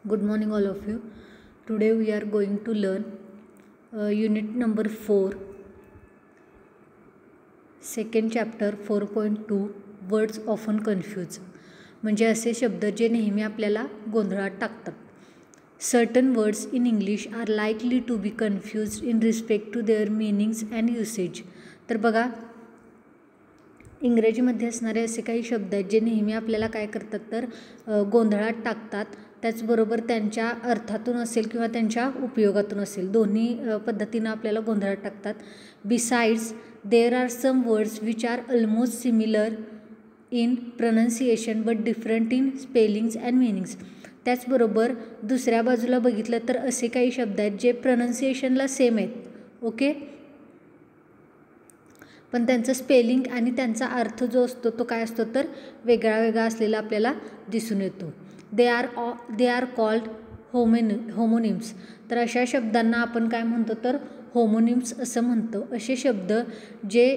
Good morning, all of you. Today we are going to learn unit number 4, second chapter 4.2 words often confuse. म्हणजे असे शब्द जे नेहमी आपल्याला गोंधळात टाकतात. Certain words in English are likely to be confused in respect to their meanings and usage. तर बघा, इंग्रजीमध्ये असणारे असे काही शब्द आहेत जे नेहमी आपल्याला काय करतात तर गोंधळात टाकतात. त्याचबरोबर त्यांच्या अर्थातून असेल किंवा त्यांच्या उपयोगातून असेल, दोन्ही पद्धतीनं आपल्याला गोंधळात टाकतात. Besides there are some words which are almost similar in pronunciation but different in spellings and meanings. त्याचबरोबर दुसऱ्या बाजूला बघितलं तर असे काही शब्द आहेत जे प्रनन्सिएशनला सेम आहेत, ओके, पण त्यांचं स्पेलिंग आणि त्यांचा अर्थ जो असतो तो काय असतो तर वेगळा वेगळा असलेला आपल्याला दिसून येतो. They are called homonyms. तर अशा शब्दांना आपण काय म्हणतो तर होमोनिम्स असं म्हणतो. असे शब्द जे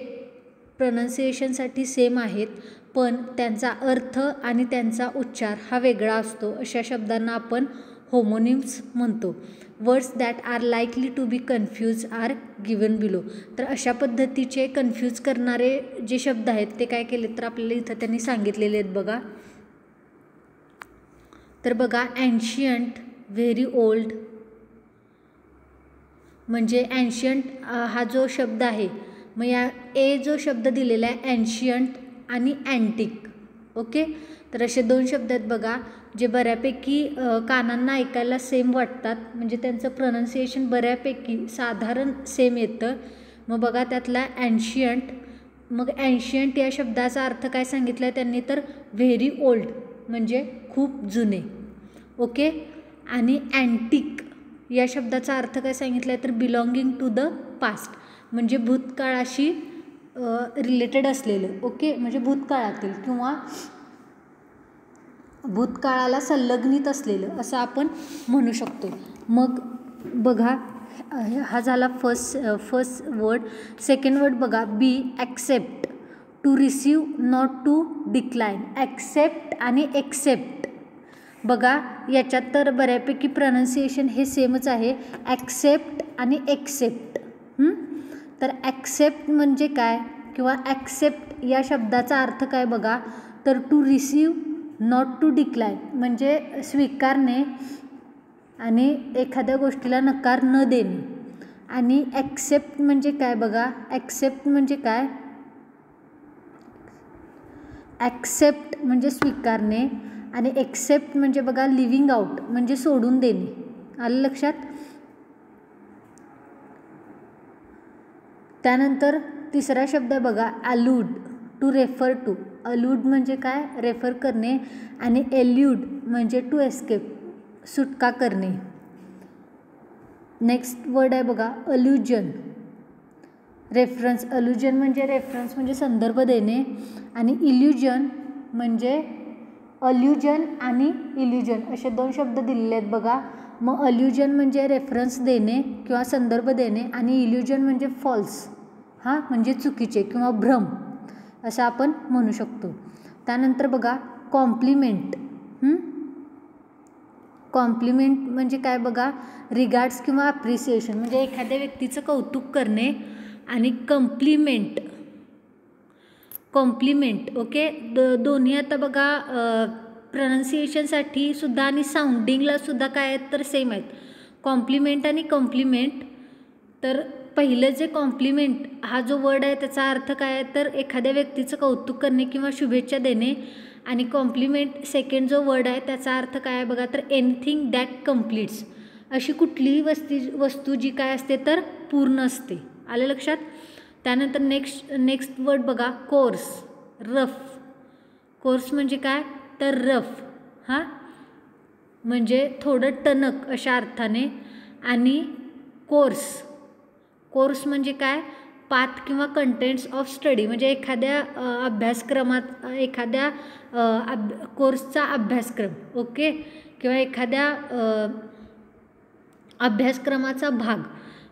प्रनन्सिएशनसाठी सेम आहेत पण त्यांचा अर्थ आणि त्यांचा उच्चार हा वेगळा असतो, अशा शब्दांना आपण होमोनिम्स म्हणतो. Words that are likely to be confuse are given below. तर अशा पद्धतीचे कन्फ्यूज करणारे जे शब्द आहेत ते काय केले तर आपल्याला इथं त्यांनी सांगितलेले आहेत बघा. तर बघा, ॲन्शियंट, व्हेरी ओल्ड, म्हणजे ॲन्शियंट हा जो शब्द आहे, मग या ए जो शब्द दिलेला आहे ॲन्शियंट आणि अँटिक, ओके. तर असे दोन शब्द आहेत बघा जे बऱ्यापैकी कानांना ऐकायला सेम वाटतात, म्हणजे त्यांचं प्रनन्सिएशन बऱ्यापैकी साधारण सेम येतं. मग बघा त्यातला ॲन्शियंट, मग ॲन्शियंट या शब्दाचा अर्थ काय सांगितला आहे त्यांनी तर व्हेरी ओल्ड म्हणजे खूप जुने, ओके. आणि अँटिक या शब्दाचा अर्थ काय सांगितला आहे तर बिलॉंगिंग टू द पास्ट, म्हणजे भूतकाळाशी रिलेटेड असलेलं, ओके, म्हणजे भूतकाळातील किंवा भूतकाळाला संलग्नित असलेलं असं आपण म्हणू शकतो. मग बघा, हा झाला फर्स्ट वर्ड. सेकंड वर्ड बघा, be accept, to receive, not to decline. Accept आणि एक्सेप्ट बघा, याच्यात तर बऱ्यापैकी प्रनन्सिएशन हे सेमच आहे, ॲक्सेप्ट आणि एक्सेप्ट. तर ॲक्सेप्ट म्हणजे काय किंवा ॲक्सेप्ट या शब्दाचा अर्थ काय बघा तर to receive, not to decline, म्हणजे स्वीकारणे आणि एखाद्या गोष्टीला नकार न देणे. आणि ॲक्सेप्ट म्हणजे काय बघा, ॲक्सेप्ट म्हणजे काय, ॲक्सेप्ट म्हणजे स्वीकारणे आणि एक्सेप्ट म्हणजे बघा लिव्हिंग आउट म्हणजे सोडून देणे. आलं लक्षात. त्यानंतर तिसरा शब्द बघा, अलूड, टू रेफर टू. अलूड म्हणजे काय, रेफर करणे, आणि एल्यूड म्हणजे टू एस्केप, सुटका करणे. नेक्स्ट वर्ड आहे बघा, अल्युजन, रेफरन्स. अल्युजन म्हणजे रेफरन्स म्हणजे संदर्भ देणे, आणि इल्युजन म्हणजे अल्युजन आणि इल्युजन असे दोन शब्द दिलेले आहेत बघा. मग अल्युजन म्हणजे रेफरन्स देणे किंवा संदर्भ देणे, आणि इल्युजन म्हणजे फॉल्स, हां, म्हणजे चुकीचे किंवा भ्रम असं आपण म्हणू शकतो. त्यानंतर बघा, कॉम्प्लिमेंट. कॉम्प्लिमेंट म्हणजे काय बघा, रिगार्ड्स किंवा अप्रिसिएशन, म्हणजे एखाद्या व्यक्तीचं कौतुक करणे. आणि कॉम्प्लिमेंट, ओके. दोन्ही आता बघा प्रनन्सिएशनसाठी सुद्धा आणि साऊंडिंगला सुद्धा काय आहेत तर सेम आहेत, कॉम्प्लिमेंट आणि कॉम्प्लिमेंट. तर पहिलं जे कॉम्प्लिमेंट हा जो वर्ड आहे त्याचा अर्थ काय आहे तर एखाद्या व्यक्तीचं कौतुक करणे किंवा शुभेच्छा देणे. आणि कॉम्प्लिमेंट सेकंड जो वर्ड आहे त्याचा अर्थ काय आहे बघा तर एनिथिंग दॅट कम्प्लीट्स, अशी कुठलीही वस्तू जी काय असते तर पूर्ण असते. आलं लक्षात. त्यानंतर नेक्स्ट वर्ड बघा, कोर्स, रफ. कोर्स म्हणजे काय तर रफ, हां, म्हणजे थोडं टणक अशा अर्थाने. आणि कोर्स म्हणजे काय, पाथ किंवा कंटेंट्स ऑफ स्टडी, म्हणजे एखाद्या अभ्यासक्रमात एखाद्या कोर्सचा अभ्यासक्रम, ओके, किंवा एखाद्या अभ्यासक्रमाचा भाग.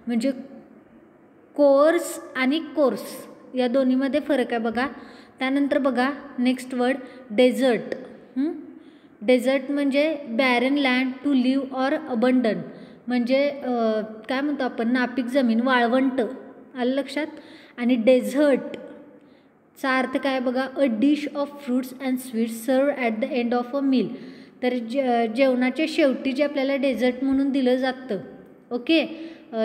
म्हणजे कोर्स आणि कोर्स या दोन्हीमध्ये फरक आहे बघा. त्यानंतर बघा नेक्स्ट वर्ड, डेझर्ट. डेझर्ट म्हणजे barren land to leave or abandon, म्हणजे काय म्हणतो आपण, नापीक जमीन, वाळवंट, आलं लक्षात. आणि डेझर्टचा अर्थ काय बघा, a dish of fruits and sweets served at the end of a meal. तर जेवणाच्या शेवटी जे आपल्याला डेझर्ट म्हणून दिलं जातं, ओके,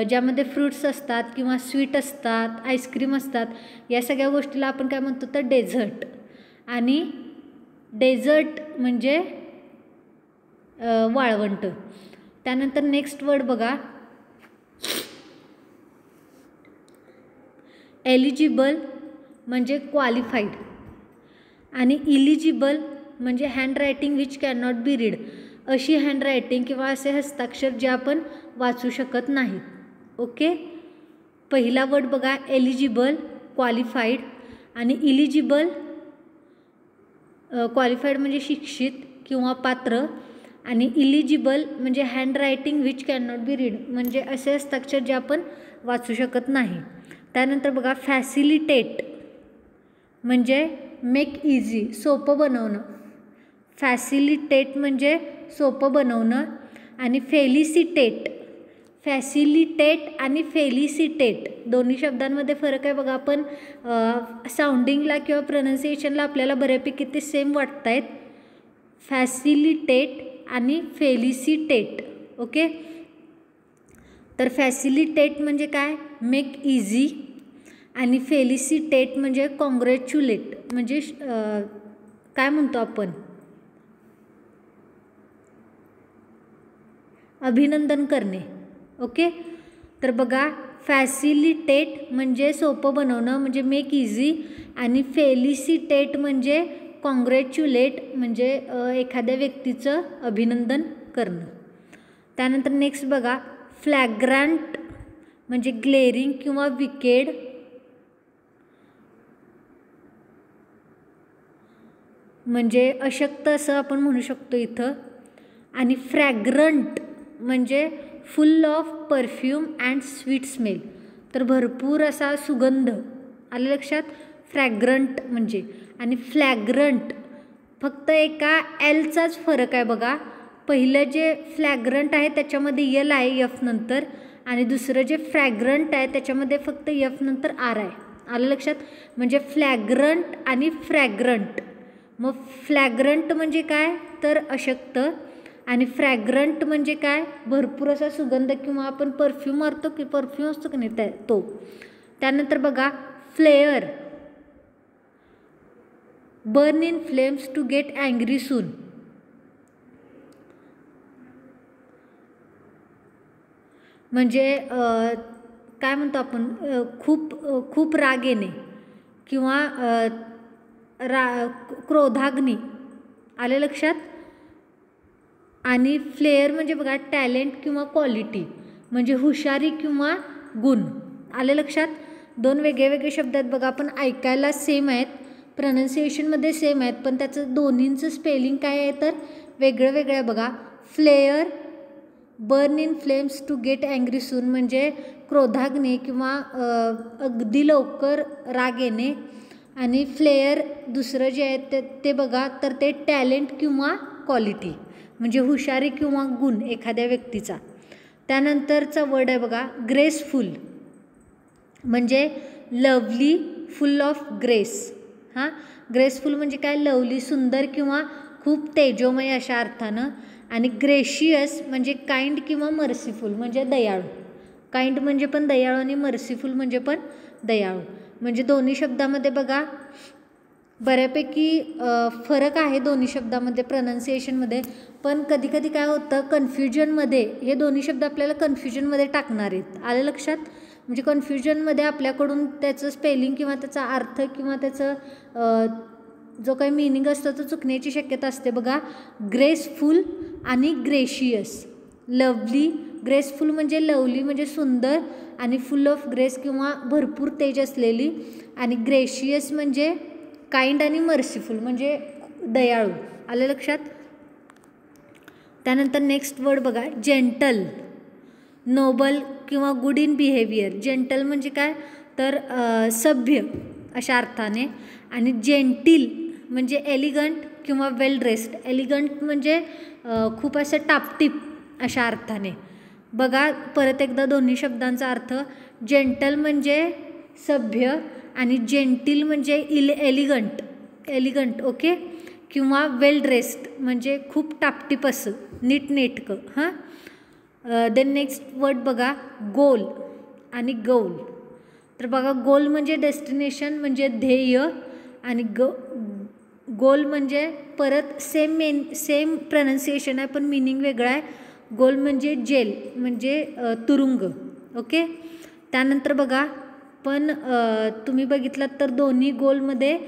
ज्यामध्ये फ्रूट्स असतात किंवा स्वीट असतात, आईस्क्रीम असतात, या सगळ्या गोष्टीला आपण काय म्हणतो तर डेझर्ट. आणि डेझर्ट म्हणजे वाळवंट. त्यानंतर नेक्स्ट वर्ड बघा, एलिजिबल म्हणजे क्वालिफाईड, आणि इलिजिबल म्हणजे handwriting which can not be read, अशी हँडरायटिंग किंवा असे हस्ताक्षर जे आपण वाचू शकत नाहीत. ओके, पहिला वर्ड बघा, एलिजिबल, क्वालिफाईड, आणि इलिजिबल, क्वालिफाईड म्हणजे शिक्षित किंवा पात्र, आणि इलिजिबल म्हणजे handwriting which can not be read, म्हणजे असे हस्ताक्षर जे आपण वाचू शकत नाही. त्यानंतर बघा, फॅसिलिटेट म्हणजे मेक इझी, सोपं बनवणं. फॅसिलिटेट म्हणजे सोपं बनवणं. आणि फेलिसिटेट, फॅसिलिटेट आणि फेलिसिटेट दोन्ही शब्दांमध्ये फरक आहे बघा. आपण साऊंडिंगला किंवा प्रोनाऊन्सिएशनला आपल्याला बऱ्यापैकी ते सेम वाटत आहेत, फॅसिलिटेट आणि फेलिसिटेट. ओके, तर फॅसिलिटेट म्हणजे काय, मेक इझी, आणि फेलिसिटेट म्हणजे कॉंग्रॅच्युलेट, म्हणजे काय म्हणतो आपण, अभिनंदन करणे. ओके, तर बघा, फॅसिलिटेट म्हणजे सोपं बनवणं म्हणजे मेक इझी, आणि फेलिसिटेट म्हणजे कॉंग्रॅच्युलेट म्हणजे एखाद्या व्यक्तीचं अभिनंदन करणं. त्यानंतर नेक्स्ट बघा, फ्लॅग्रंट म्हणजे ग्लेअरिंग किंवा विकेड, म्हणजे अशक्त असं आपण म्हणू शकतो इथं. आणि फ्रॅग्रंट म्हणजे फुल of perfume and sweet smell, तर भरपूर असा सुगंध, आलं लक्षात, फ्रॅग्रंट म्हणजे. आणि फ्लॅग्रंट फक्त एका एलचाच फरक आहे बघा, पहिलं जे फ्लॅग्रंट आहे त्याच्यामध्ये यल आहे एफ नंतर, आणि दुसरं जे फ्रॅग्रंट आहे त्याच्यामध्ये फक्त एफ नंतर आर आहे, आलं लक्षात. म्हणजे फ्लॅग्रंट आणि फ्रॅग्रंट. मग फ्लॅग्रंट म्हणजे काय तर अशक्त, आणि फ्रॅग्रंट म्हणजे काय, भरपूर असा सुगंध किंवा आपण परफ्यूम मारतो की परफ्यूम असतो की नाही तो. त्यानंतर बघा, flare, burn in flames to get angry soon, म्हणजे काय म्हणतो आपण, खूप राग येणे किंवा क्रोधाग्नी, आले लक्षात. आणि फ्लेअर म्हणजे बघा, टॅलेंट किंवा क्वालिटी, म्हणजे हुशारी किंवा गुण, आले लक्षात. दोन वेगळे वेगळे शब्द आहेत बघा, पण ऐकायला सेम आहेत, प्रोनाऊन्सिएशनमध्ये सेम आहेत, पण त्याचं दोन्हींचं स्पेलिंग काय आहे तर वेगळं वेगळं आहे बघा. Flare, burn in flames to get angry soon म्हणजे क्रोधाग्नी किंवा अगदी लवकर राग येणे. आणि फ्लेअर दुसरं जे आहे ते बघा तर ते टॅलेंट किंवा क्वालिटी म्हणजे हुशारी किंवा गुण एखाद्या व्यक्तीचा. त्यानंतरचा वर्ड आहे बघा, ग्रेसफुल म्हणजे लवली, फुल ऑफ ग्रेस. हां, ग्रेसफुल म्हणजे काय, लवली, सुंदर किंवा खूप तेजोमय अशा अर्थानं. आणि ग्रेशियस म्हणजे काइंड किंवा मर्सीफुल म्हणजे दयाळू. काइंड म्हणजे पण दयाळू आणि मर्सीफुल म्हणजे पण दयाळू. म्हणजे दोन्ही शब्दामध्ये बघा बऱ्यापैकी फरक आहे दोन्ही शब्दामध्ये प्रोनाऊन्सिएशनमध्ये. पण कधी कधी काय होतं, कन्फ्युजनमध्ये हे दोन्ही शब्द आपल्याला कन्फ्युजनमध्ये टाकणार आहेत, आलं लक्षात. म्हणजे कन्फ्युजनमध्ये आपल्याकडून त्याचं स्पेलिंग किंवा त्याचा अर्थ किंवा त्याचं जो काही मिनिंग असतो तो चुकण्याची शक्यता असते बघा. ग्रेसफुल आणि ग्रेशियस. लवली, ग्रेसफुल म्हणजे लवली म्हणजे सुंदर आणि फुल ऑफ ग्रेस किंवा भरपूर तेज असलेली. आणि ग्रेशियस म्हणजे काइंड आणि मर्सीफुल म्हणजे दयाळू, आलं लक्षात. त्यानंतर नेक्स्ट वर्ड बघा, जेंटल, नोबल किंवा गुड इन बिहेवियर. जेंटल म्हणजे काय तर सभ्य अशा अर्थाने. आणि जेंटिल म्हणजे एलिगंट किंवा वेल ड्रेस्ड. एलिगंट म्हणजे खूप असं टापटीप अशा अर्थाने. बघा परत एकदा दोन्ही शब्दांचा अर्थ. जेंटल म्हणजे सभ्य आणि जेंटिल म्हणजे एलिगंट ओके, किंवा वेल ड्रेस्ड म्हणजे खूप टापटीप असं नीटनेटकं. हां, देन नेक्स्ट वर्ड बघा गोल आणि गौल. तर बघा गोल म्हणजे डेस्टिनेशन म्हणजे ध्येय आणि गोल म्हणजे परत सेम प्रोनाउन्सिएशन आहे पण मीनिंग वेगळा आहे. गोल म्हणजे जेल म्हणजे तुरुंग ओके. त्यानंतर बघा पण तुम्ही बघितलात तर दोन्ही गोलमध्ये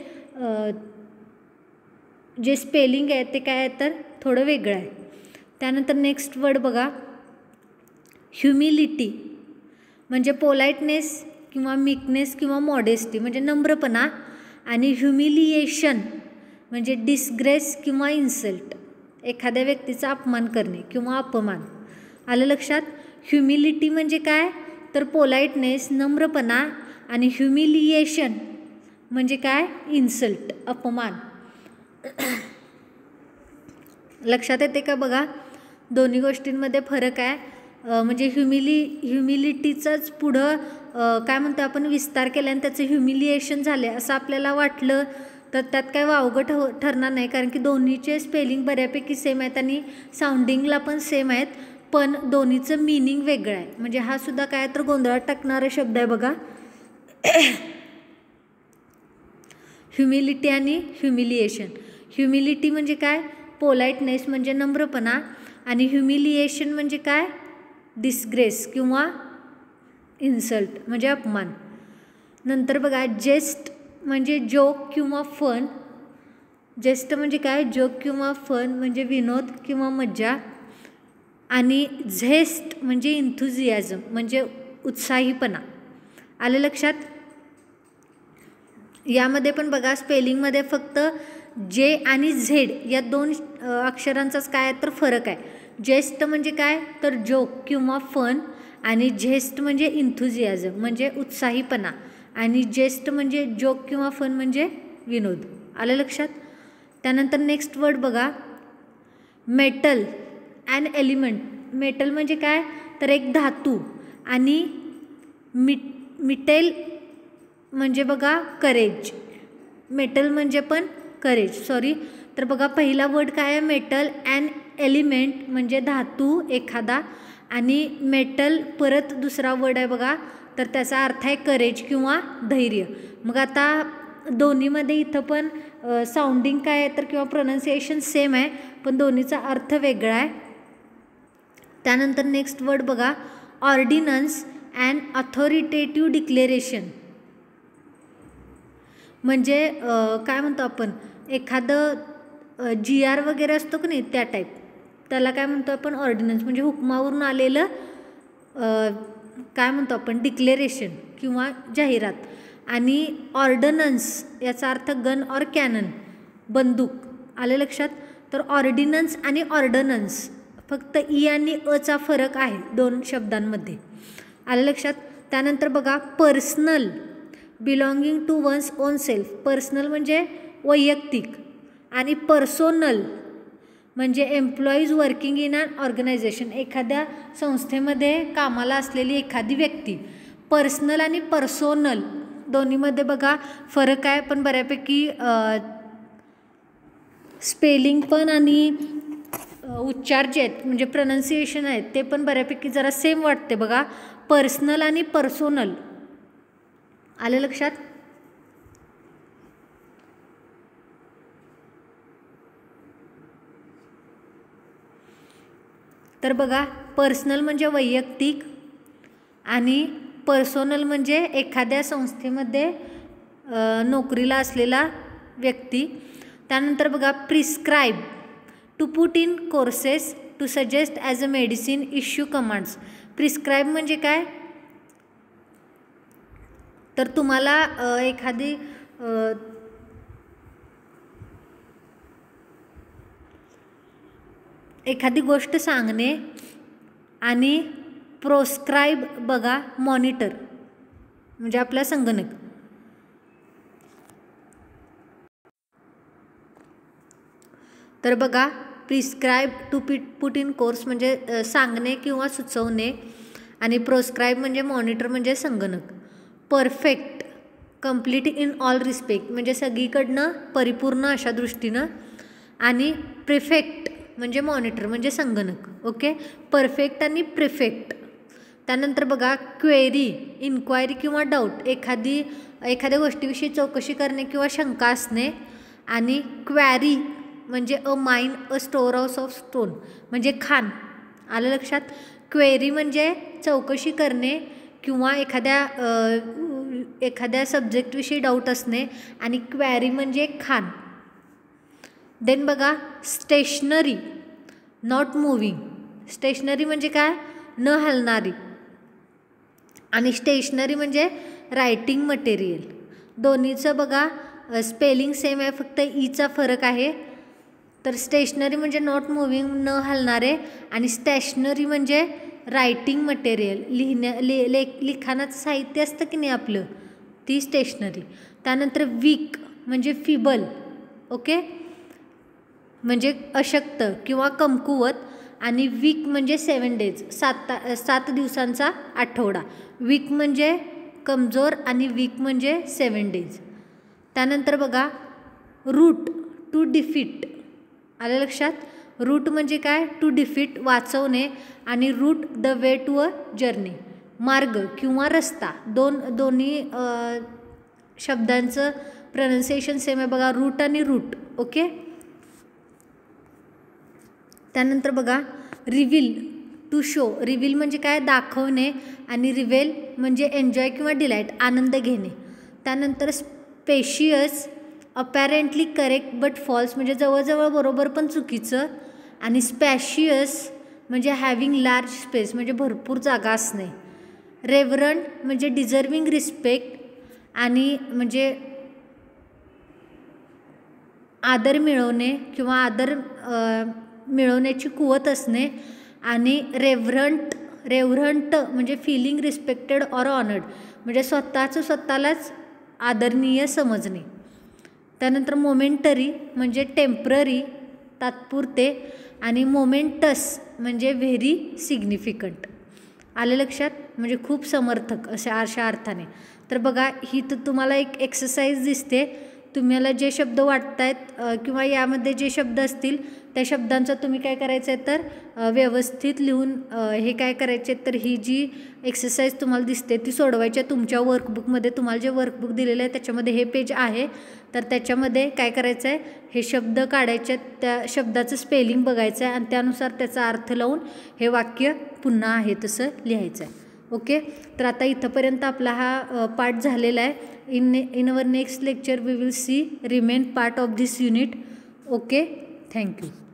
जे स्पेलिंग आहे ते काय आहे तर थोडं वेगळं आहे. त्यानंतर नेक्स्ट वर्ड बघा ह्युमिलिटी म्हणजे पोलाइटनेस किंवा मीकनेस किंवा मॉडेस्टी म्हणजे नम्रपणा. आणि ह्युमिलिएशन म्हणजे डिस्ग्रेस किंवा इन्सल्ट, एखाद्या व्यक्तीचा अपमान करणे किंवा अपमान. आलं लक्षात. ह्युमिलिटी म्हणजे काय तर पोलाइटनेस नम्रपणा आणि ह्युमिलिएशन म्हणजे काय इन्सल्ट अपमान. लक्षात येते का बघा दोन्ही गोष्टींमध्ये फरक आहे. म्हणजे ह्युमिलिटीचाच पुढं काय म्हणतो आपण विस्तार केला आणि त्याचं ह्युमिलिएशन झाले असं आपल्याला वाटलं तर त्यात काय वावगं ठरणार नाही, कारण की दोन्हीचे स्पेलिंग बऱ्यापैकी सेम आहेत आणि साऊंडिंगला पण सेम आहेत, पण दोन्हीचं मीनिंग वेगळं आहे. म्हणजे हा सुद्धा काय तर गोंधळात टाकणारा शब्द आहे बघा. ह्युमिलिटी आणि ह्युमिलिएशन. ह्युमिलिटी म्हणजे काय पोलाइटनेस म्हणजे नम्रपणा आणि ह्युमिलिएशन म्हणजे काय डिस्ग्रेस किंवा इन्सल्ट म्हणजे अपमान. नंतर बघा जेस्ट म्हणजे जोक किंवा फन. जेस्ट म्हणजे काय जोक किंवा फन म्हणजे विनोद किंवा मज्जा. आणि झेस्ट म्हणजे इंथुझियाझम म्हणजे उत्साहीपणा. आलं लक्षात. यामध्ये पण बघा स्पेलिंगमध्ये फक्त जे आणि झेड या दोन अक्षरांचाच काय तर फरक आहे. जेस्ट म्हणजे काय तर जोक किंवा फन आणि झेस्ट म्हणजे इंथुझियाझम म्हणजे उत्साहीपणा आणि जेस्ट म्हणजे जोक किंवा फन म्हणजे विनोद. आलं लक्षात. त्यानंतर नेक्स्ट वर्ड बघा मेटल अँड एलिमेंट. मेटल म्हणजे काय तर एक धातू आणि मिटेल म्हणजे बघा करेज. मेटल म्हणजे पण करेज सॉरी. तर बघा पहिला वर्ड काय आहे मेटल अँड एलिमेंट म्हणजे धातू एखादा आणि मेटल परत दुसरा वर्ड आहे बघा तर त्याचा अर्थ आहे करेज किंवा धैर्य. मग आता दोन्हीमध्ये इथं पण साऊंडिंग काय आहे तर किंवा प्रोनाऊन्सिएशन सेम आहे पण दोन्हीचा अर्थ वेगळा आहे. त्यानंतर नेक्स्ट वर्ड बघा ऑर्डिनन्स अँड अथॉरिटेटिव्ह डिक्लेरेशन. म्हणजे काय म्हणतो आपण एखादं GR वगैरे असतो की नाही त्या टाईप त्याला काय म्हणतो आपण ऑर्डिनन्स म्हणजे हुकमावरून आलेलं काय म्हणतो आपण डिक्लेरेशन किंवा जाहिरात. आणि ऑर्डनन्स याचा अर्थ गन ऑर कॅनन बंदूक. आलं लक्षात. तर ऑर्डिनन्स आणि ऑर्डनन्स फक्त ई आणि अचा फरक आहे दोन शब्दांमध्ये. आलं लक्षात. त्यानंतर बघा personal belonging to one's own self. Personal म्हणजे वैयक्तिक आणि पर्सोनल म्हणजे employees working in an organisation एखाद्या संस्थेमध्ये कामाला असलेली एखादी व्यक्ती. पर्सनल आणि पर्सोनल दोन्हीमध्ये बघा फरक आहे पण बऱ्यापैकी स्पेलिंग पण आणि उच्चार जे आहेत म्हणजे प्रोनाऊन्सिएशन आहेत ते पण बऱ्यापैकी जरा सेम वाटते बघा पर्सनल आणि पर्सोनल. आलं लक्षात. तर बघा पर्सनल म्हणजे वैयक्तिक आणि पर्सोनल म्हणजे एखाद्या संस्थेमध्ये नोकरीला असलेला व्यक्ती. त्यानंतर बघा prescribe to put in courses to suggest as a medicine issue commands. Prescribe म्हणजे काय तर तुम्हाला एखादी गोष्ट सांगणे. आणि प्रोस्क्राईब बघा मॉनिटर म्हणजे आपला संगणक. तर बघा, prescribe to put in course म्हणजे सांगणे किंवा सुचवणे, आणि प्रोस्क्राईब म्हणजे मॉनिटर म्हणजे संगणक. Perfect, complete in all respect म्हणजे सगळीकडनं परिपूर्ण अशा दृष्टीनं, आणि प्रिफेक्ट म्हणजे मॉनिटर म्हणजे संगणक. ओके, परफेक्ट आणि प्रिफेक्ट. त्यानंतर बघा, क्वेरी, इन्क्वायरी किंवा डाऊट, एखाद्या गोष्टीविषयी चौकशी करणे किंवा शंका असणे, आणि क्वॅरी म्हणजे अ mine, a store house of stone म्हणजे खाण. आलं लक्षात? क्वेरी म्हणजे चौकशी करणे किंवा एखाद्या सब्जेक्टविषयी डाऊट असणे, आणि क्वॅरी म्हणजे खाण. देन बघा, स्टेशनरी, नॉट मूव्हिंग. स्टेशनरी म्हणजे काय? न हलणारी. आणि स्टेशनरी म्हणजे रायटिंग मटेरियल. दोन्हीचं बघा स्पेलिंग सेम आहे, फक्त ईचा फरक आहे. तर स्टेशनरी म्हणजे नॉट मूव्हिंग, न हलणारे, आणि स्टेशनरी म्हणजे रायटिंग मटेरियल, लिखाणाचं साहित्य असतं की नाही आपलं, ती स्टेशनरी. त्यानंतर वीक म्हणजे फिबल. ओके, म्हणजे अशक्त किंवा कमकुवत, आणि वीक म्हणजे 7 days, 7 दिवसांचा आठवडा. वीक म्हणजे कमजोर आणि वीक म्हणजे 7 days. त्यानंतर बघा, रूट टू डिफीट. आलं लक्षात? रूट म्हणजे काय? टू डिफीट वाचवणे, आणि route the way to a journey मार्ग किंवा रस्ता. दोन्ही शब्दांचं प्रोनाऊन्सिएशन सेम आहे बघा, रूट आणि रूट. ओके, त्यानंतर बघा, रिव्हील टू शो. रिव्हील म्हणजे काय? दाखवणे, आणि रिव्हेल म्हणजे एन्जॉय किंवा डिलाईट, आनंद घेणे. त्यानंतर specious, apparently correct but false म्हणजे जवळजवळ बरोबर पण चुकीचं, आणि स्पॅशियस म्हणजे हॅविंग लार्ज स्पेस म्हणजे भरपूर जागा असणे. रेव्हरंट म्हणजे डिझर्विंग रिस्पेक्ट, आणि म्हणजे आदर मिळवणे किंवा आदर मिळवण्याची कुवत असणे. आणि रेव्हरंट म्हणजे फिलिंग रिस्पेक्टेड ऑर ऑनर्ड म्हणजे स्वतःलाच आदरणीय समजणे. त्यानंतर मोमेंटरी म्हणजे टेम्पररी, तात्पुरते, आणि मोमेंटस म्हणजे व्हेरी सिग्निफिकंट. आले लक्षात? म्हणजे खूप समर्थक अशा अर्थाने. तर बघा, ही तर तुम्हाला एक एक्सरसाइज दिसते. तुम्हाला जे शब्द वाटत आहेत किंवा यामध्ये जे शब्द असतील त्या शब्दांचा तुम्ही काय करायचं आहे तर व्यवस्थित लिहून हे काय करायचे तर ही जी एक्सरसाइज तुम्हाला दिसते ती सोडवायची आहे. तुमच्या वर्कबुकमध्ये तुम्हाला जे वर्कबुक दिलेलं आहे त्याच्यामध्ये हे पेज आहे. तर त्याच्यामध्ये काय करायचं आहे, हे शब्द काढायचे, त्या शब्दाचं स्पेलिंग बघायचं आहे आणि त्यानुसार त्याचा अर्थ लावून हे वाक्य पुन्हा आहे तसं लिहायचं आहे. ओके, तर आता इथंपर्यंत आपला हा पार्ट झालेला आहे. in our next lecture we will see remain part of this unit. Okay, thank you.